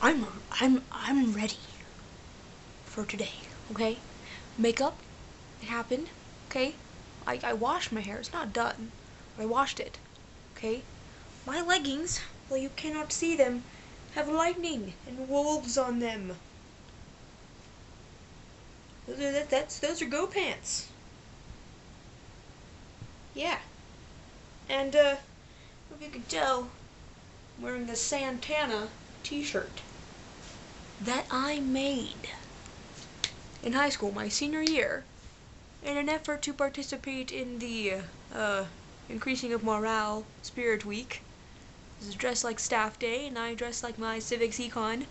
I'm ready for today, okay? Makeup, it happened, okay? I washed my hair. It's not done, but I washed it, okay? My leggings, though you cannot see them, have lightning and wolves on them. Those are Go Pants. Yeah. And, if you can tell, I'm wearing the Santana t-shirt that I made in high school, my senior year, in an effort to participate in the, Increasing of Morale Spirit Week. This is dressed like staff day, and I dressed like my civics econ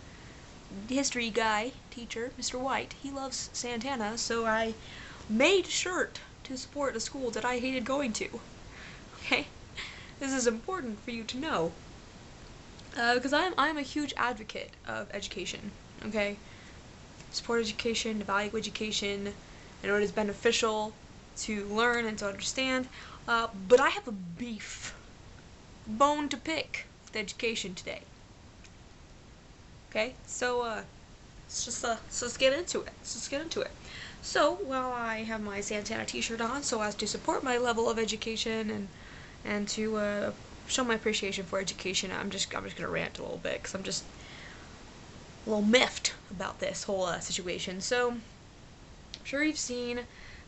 history guy, teacher, Mr. White. He loves Santana, so I made a shirt to support a school that I hated going to. Okay? This is important for you to know. Because I'm a huge advocate of education, okay? Support education, value education, I know it is beneficial to learn and to understand, but I have a bone to pick with education today. Okay, so let's get into it. So while I have my Santana t-shirt on, so as to support my level of education and to show my appreciation for education, I'm just gonna rant a little bit because I'm just a little miffed about this whole situation. So I'm sure you've seen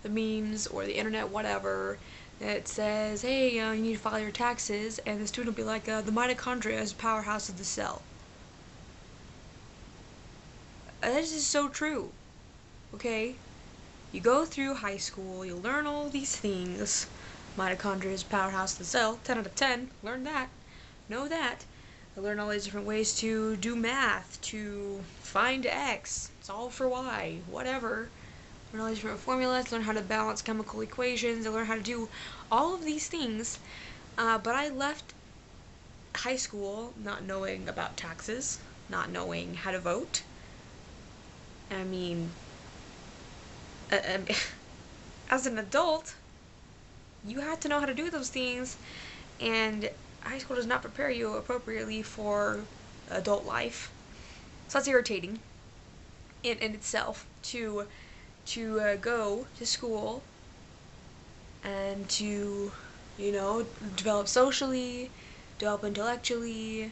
the memes or the internet, whatever, that says, hey, you need to file your taxes, and the student will be like, the mitochondria is the powerhouse of the cell. This is so true, okay? You go through high school, you learn all these things. Mitochondria is the powerhouse of the cell, 10 out of 10, learn that, know that. I learned all these different ways to do math, to find x, solve for y, whatever. Learn all these different formulas, learn how to balance chemical equations, I learned how to do all of these things, but I left high school not knowing about taxes, not knowing how to vote. I mean, as an adult, you have to know how to do those things, and high school does not prepare you appropriately for adult life. So that's irritating in itself to go to school and to, develop socially, develop intellectually,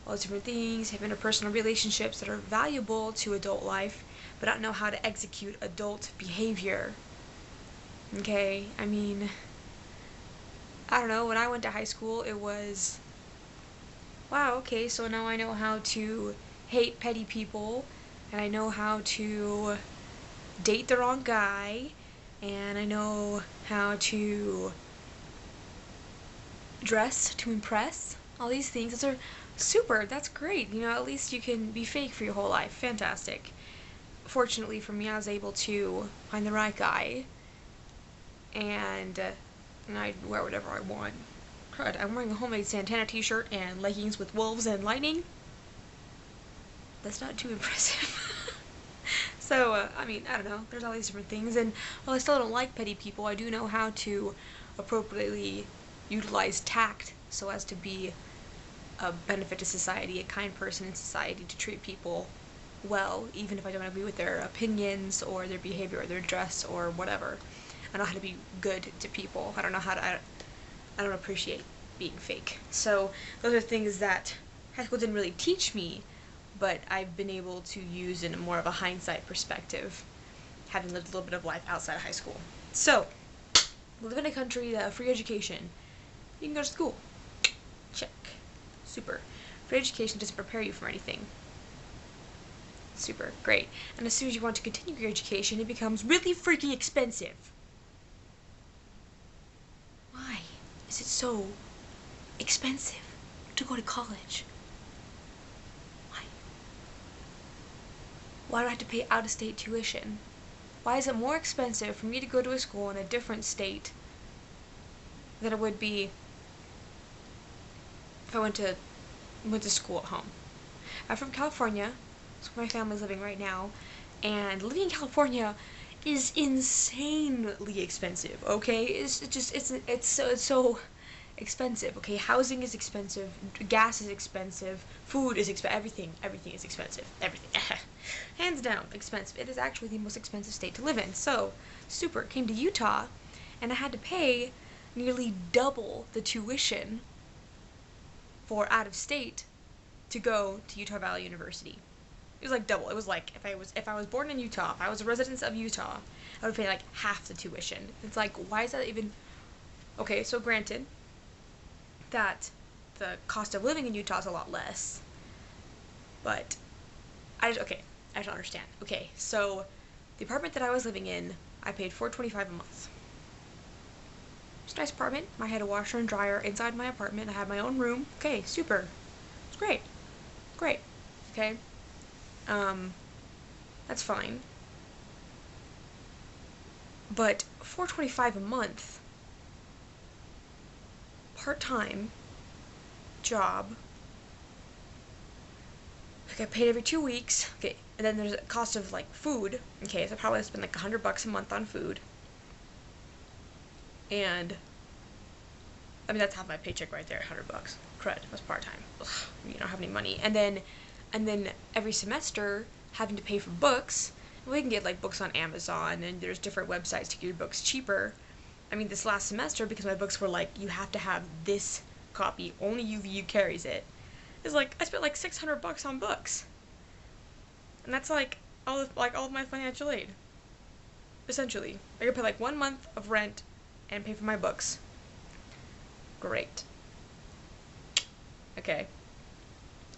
all these different things, have interpersonal relationships that are valuable to adult life, but not know how to execute adult behavior. Okay, I mean, I don't know, when I went to high school, it was, wow, okay, so now I know how to hate petty people, and I know how to date the wrong guy, and I know how to dress to impress. All these things, those are super, that's great, at least you can be fake for your whole life. Fantastic. Fortunately for me, I was able to find the right guy, and I'd wear whatever I want. Crud, I'm wearing a homemade Santana t-shirt and leggings with wolves and lightning. That's not too impressive. So, I mean, I don't know, there's all these different things, and while I still don't like petty people, I do know how to appropriately utilize tact so as to be a benefit to society, a kind person in society, to treat people well, even if I don't agree with their opinions or their behavior or their dress or whatever. I know how to be good to people. I don't appreciate being fake. So those are things that high school didn't really teach me, but I've been able to use in more of a hindsight perspective, having lived a little bit of life outside of high school. So, we live in a country that free education. You can go to school. Check. Super. Free education doesn't prepare you for anything. Super. Great. And as soon as you want to continue your education, it becomes really freaking expensive. Why is it so expensive to go to college? Why do I have to pay out-of-state tuition? Why is it more expensive for me to go to a school in a different state than it would be if I went to school at home? I'm from California, that's where my family's living right now, and living in California is insanely expensive, okay? It's expensive. Okay, housing is expensive, gas is expensive, food is expensive, everything is expensive. Everything. Hands down, expensive. It is actually the most expensive state to live in. So, super. Came to Utah, and I had to pay nearly double the tuition for out of state to go to Utah Valley University. It was like double. It was like if I was born in Utah, if I was a resident of Utah, I would pay like half the tuition. It's like, why is that even okay? So granted that the cost of living in Utah is a lot less, but I don't understand. Okay, so the apartment that I was living in, I paid $425 a month. It's a nice apartment. I had a washer and dryer inside my apartment. I had my own room. Okay, super. It's great. Great. Okay. That's fine. But $425 a month, part-time job. Like, I paid every 2 weeks. Okay, and then there's a cost of like food. Okay, so I probably spend like $100 a month on food. And I mean, that's half my paycheck right there, $100. Crud, that's part-time. Ugh, you don't have any money. And then every semester having to pay for books. We can get like books on Amazon, and there's different websites to get your books cheaper. I mean, this last semester, because my books were like, you have to have this copy, only UVU carries it. It's like I spent like $600 on books, and that's like all of my financial aid. Essentially, I could pay like 1 month of rent and pay for my books. Great. Okay.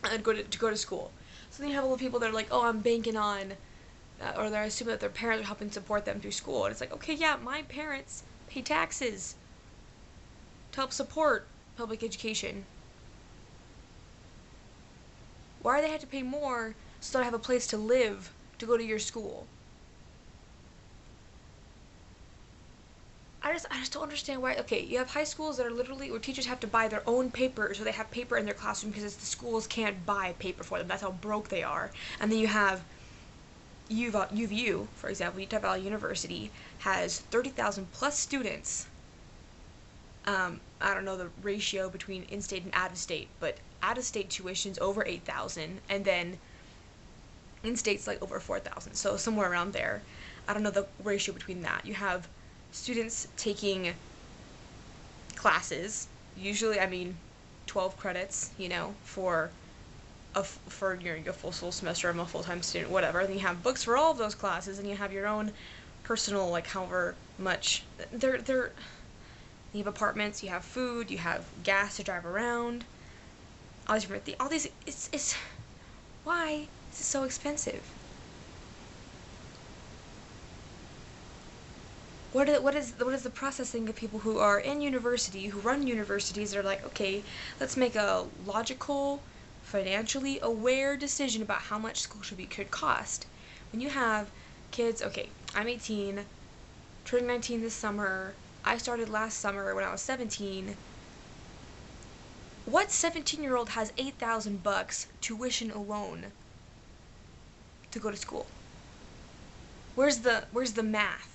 And go to school. So then you have all the people that are like, oh, I'm banking on, or they're assuming that their parents are helping support them through school. And it's like, okay, yeah, my parents pay taxes to help support public education. Why do they have to pay more so that I have a place to live to go to your school? I just don't understand why. Okay, you have high schools that are literally where teachers have to buy their own paper, so they have paper in their classroom because the schools can't buy paper for them. That's how broke they are. And then you have UVU, for example, Utah Valley University has 30,000 plus students. I don't know the ratio between in-state and out-of-state, but out-of-state tuition's over 8,000, and then in-state's like over 4,000, so somewhere around there. I don't know the ratio between that. You have students taking classes, usually, 12 credits, for your full semester. I'm a full-time student, whatever. Then you have books for all of those classes, and you have your own personal, like, however much. You have apartments, you have food, you have gas to drive around, it's why is it so expensive? What is the processing of people who are in university, who run universities, that are like, okay, let's make a logical, financially aware decision about how much school could cost. When you have kids, okay, I'm 18, turning 19 this summer. I started last summer when I was 17. What 17-year-old has $8,000 tuition alone to go to school? Where's the math?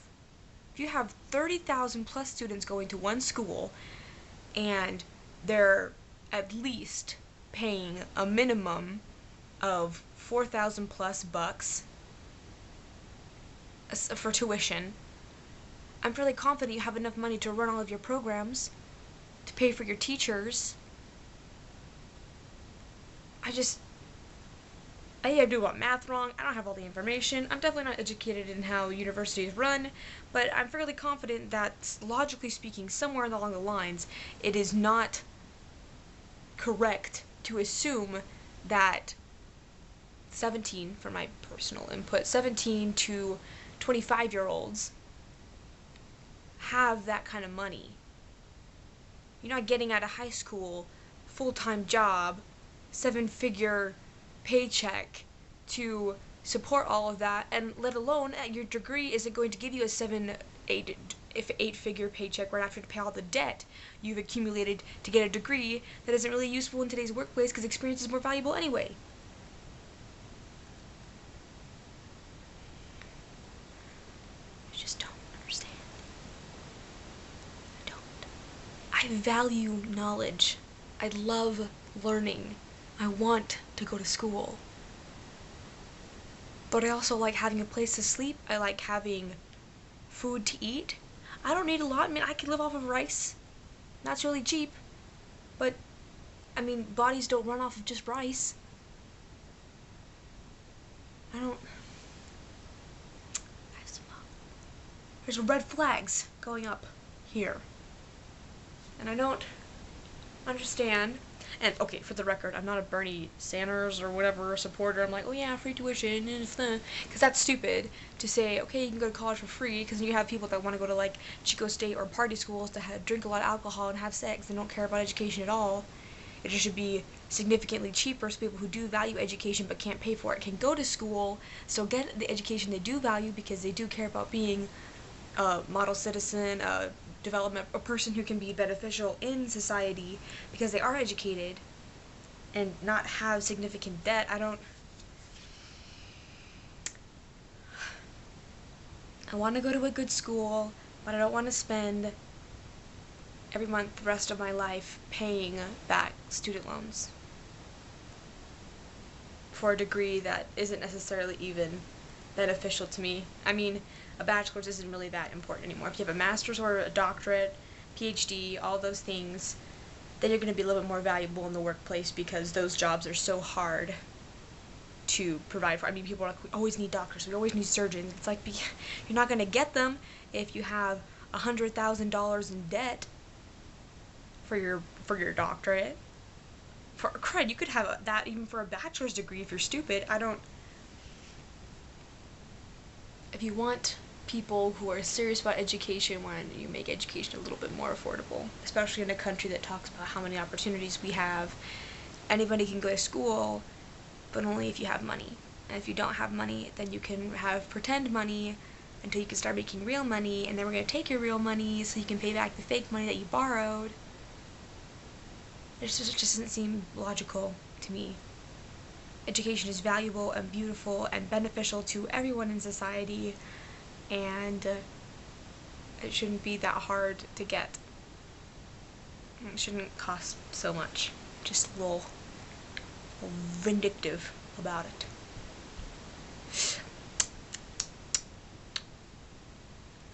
If you have 30,000 plus students going to one school, and they're at least paying a minimum of 4,000 plus bucks for tuition, I'm fairly confident you have enough money to run all of your programs, to pay for your teachers. I either do about math wrong, I don't have all the information, I'm definitely not educated in how universities run, but I'm fairly confident that, logically speaking, somewhere along the lines, it is not correct to assume that 17, for my personal input, 17 to 25-year-olds have that kind of money. You're not getting out of high school, full-time job, 7-figure paycheck to support all of that, and let alone your degree isn't going to give you a 8-figure paycheck right after to pay all the debt you've accumulated to get a degree that isn't really useful in today's workplace because experience is more valuable anyway. I just don't understand. I I value knowledge. I love learning. I want to go to school. But I also like having a place to sleep. I like having food to eat. I don't need a lot. I mean, I could live off of rice. That's really cheap. But, I mean, bodies don't run off of just rice. I don't... There's red flags going up here. And I don't understand. And, okay, for the record, I'm not a Bernie Sanders or whatever supporter. I'm like, oh yeah, free tuition, because that's stupid to say, okay, you can go to college for free, because you have people that want to go to, like, Chico State or party schools to drink a lot of alcohol and have sex and don't care about education at all. It just should be significantly cheaper so people who do value education but can't pay for it can go to school, still get the education they do value because they do care about being a model citizen, a person who can be beneficial in society because they are educated, and not have significant debt. I want to go to a good school, but I don't want to spend every month the rest of my life paying back student loans for a degree that isn't necessarily even beneficial to me. I mean, a bachelor's isn't really that important anymore. If you have a master's or a doctorate, PhD, all those things, then you're going to be a little bit more valuable in the workplace because those jobs are so hard to provide for. I mean, people are like, we always need doctors, we always need surgeons. It's like, you're not going to get them if you have $100,000 in debt for your doctorate. For crud, you could have that even for a bachelor's degree if you're stupid. If you want people who are serious about education, why don't you make education a little bit more affordable, especially in a country that talks about how many opportunities we have. Anybody can go to school, but only if you have money. And if you don't have money, then you can have pretend money until you can start making real money, and then we're going to take your real money so you can pay back the fake money that you borrowed. It just doesn't seem logical to me. Education is valuable and beautiful and beneficial to everyone in society, and it shouldn't be that hard to get. It shouldn't cost so much. Just a little vindictive about it.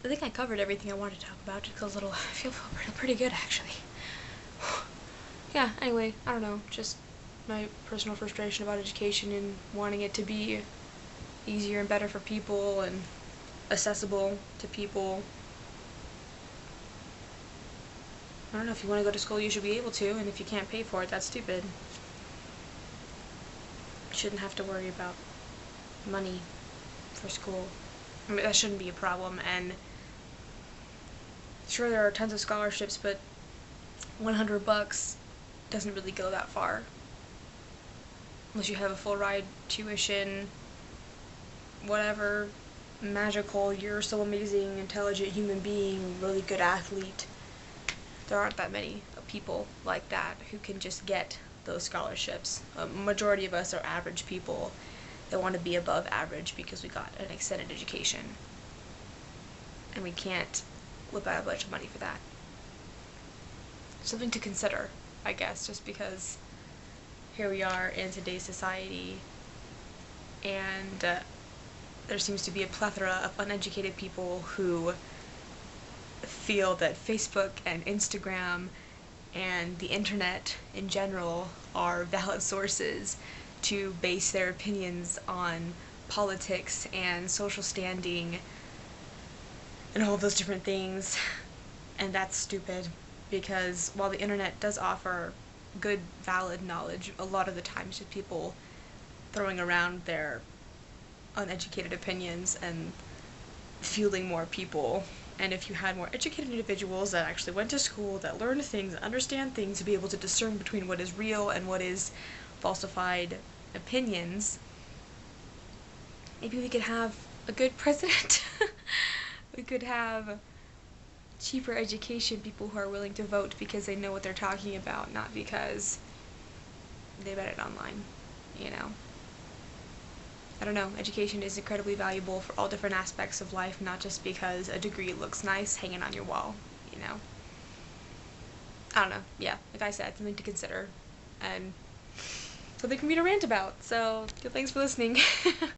I think I covered everything I wanted to talk about. Just a little, I feel pretty good actually. Yeah, anyway, I don't know, just my personal frustration about education and wanting it to be easier and better for people and accessible to people. I don't know, if you want to go to school, you should be able to, and if you can't pay for it, that's stupid. You shouldn't have to worry about money for school. I mean, that shouldn't be a problem, and sure, there are tons of scholarships, but $100 doesn't really go that far. Unless you have a full ride tuition, whatever, magical, you're so amazing, intelligent human being, really good athlete. There aren't that many people like that who can just get those scholarships. A majority of us are average people that want to be above average because we got an extended education. And we can't whip out a bunch of money for that. Something to consider, I guess, just because here we are in today's society, and there seems to be a plethora of uneducated people who feel that Facebook and Instagram and the internet in general are valid sources to base their opinions on politics and social standing and all of those different things, and that's stupid. Because while the internet does offer good, valid knowledge, a lot of the time it's just people throwing around their uneducated opinions and fueling more people. And if you had more educated individuals that actually went to school, that learned things, that understand things, to be able to discern between what is real and what is falsified opinions, maybe we could have a good president. We could have cheaper education, people who are willing to vote because they know what they're talking about, not because they read it online, you know. I don't know, education is incredibly valuable for all different aspects of life, not just because a degree looks nice hanging on your wall, you know. I don't know. Yeah, like I said, something to consider. And something for me to rant about. So, thanks for listening.